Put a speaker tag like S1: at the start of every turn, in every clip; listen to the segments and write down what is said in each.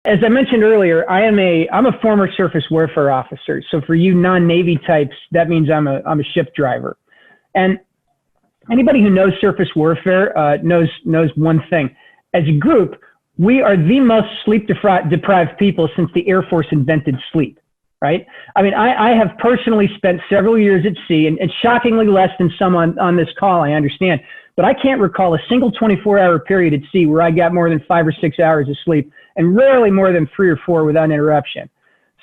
S1: as I mentioned earlier, I'm a former surface warfare officer. So for you non-Navy types, that means I'm a ship driver. And anybody who knows surface warfare knows one thing. As a group, we are the most sleep-deprived people since the Air Force invented sleep, right? I mean, I have personally spent several years at sea, and shockingly less than some on this call, I understand. But I can't recall a single 24-hour period at sea where I got more than 5 or 6 hours of sleep, and rarely more than 3 or 4 without interruption.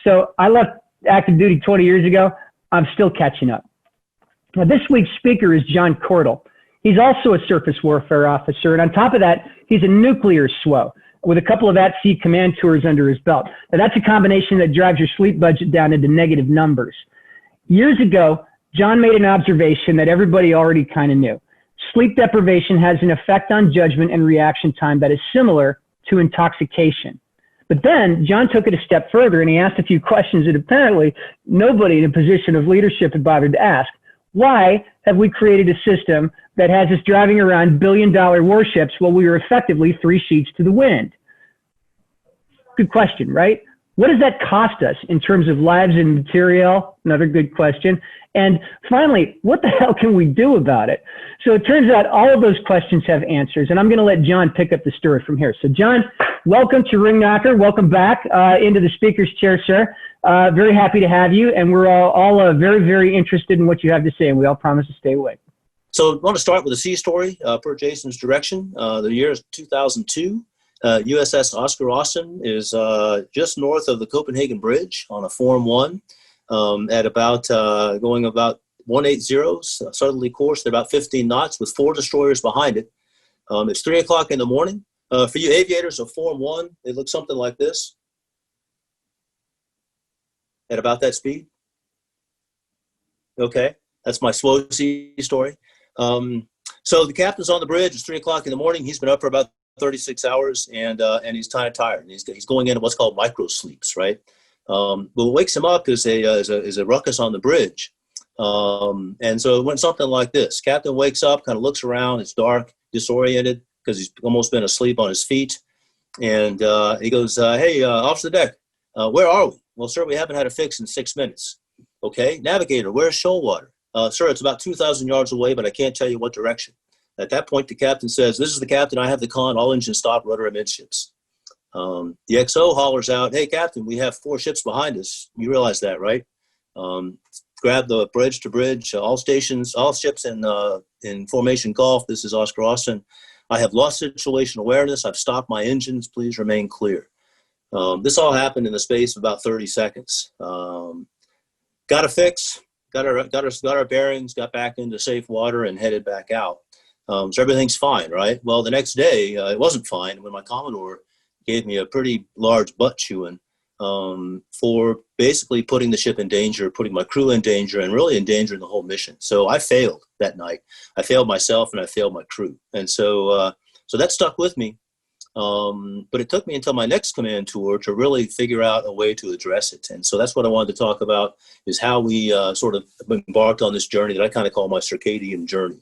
S1: So I left active duty 20 years ago. I'm still catching up. Now, this week's speaker is John Cordle. He's also a surface warfare officer, and on top of that, he's a nuclear SWO with a couple of at-sea command tours under his belt. Now, that's a combination that drives your sleep budget down into negative numbers. Years ago, John made an observation that everybody already kind of knew. Sleep deprivation has an effect on judgment and reaction time that is similar to intoxication. But then John took it a step further, and he asked a few questions that apparently nobody in a position of leadership had bothered to ask. Why have we created a system that has us driving around billion-dollar warships while we are effectively 3 sheets to the wind? Good question, right? What does that cost us in terms of lives and material? Another good question. And finally, what the hell can we do about it? So it turns out all of those questions have answers, and I'm going to let John pick up the story from here. So John, welcome to Ringknocker. Welcome back into the speaker's chair, sir. Very happy to have you, and we're all very, very interested in what you have to say, and we all promise to stay away.
S2: So I want to start with a sea story per Jason's direction. The year is 2002. USS Oscar Austin is just north of the Copenhagen Bridge on a Form 1 at about going about 180 southerly course at about 15 knots with 4 destroyers behind it. It's 3 o'clock in the morning. For you aviators of Form 1, it looks something like this at about that speed. Okay, that's my slow sea story. So the captain's on the bridge. It's 3 o'clock in the morning. He's been up for about 36 hours, and he's kind of tired. And he's going into what's called micro sleeps, right? But what wakes him up is a ruckus on the bridge. And so it went something like this. Captain wakes up, kind of looks around. It's dark, disoriented, because he's almost been asleep on his feet. And he goes, hey, off the deck, where are we? Well, sir, we haven't had a fix in 6 minutes. Okay, navigator, where's shoal water? Sir, it's about 2,000 yards away, but I can't tell you what direction. At that point, the captain says, this is the captain. I have the con. All engines stop, rudder amidships. The XO hollers out, hey, captain, we have 4 ships behind us. You realize that, right? Grab the bridge to bridge, all stations, all ships in formation Gulf. This is Oscar Austin. I have lost situation awareness. I've stopped my engines. Please remain clear. This all happened in the space of about 30 seconds. Got a fix, got our bearings, got back into safe water, and headed back out. So everything's fine, right? Well, the next day, it wasn't fine when my Commodore gave me a pretty large butt chewing for basically putting the ship in danger, putting my crew in danger, and really endangering the whole mission. So I failed that night. I failed myself, and I failed my crew. And so that stuck with me. But it took me until my next command tour to really figure out a way to address it. And so that's what I wanted to talk about, is how we sort of embarked on this journey that I kind of call my circadian journey.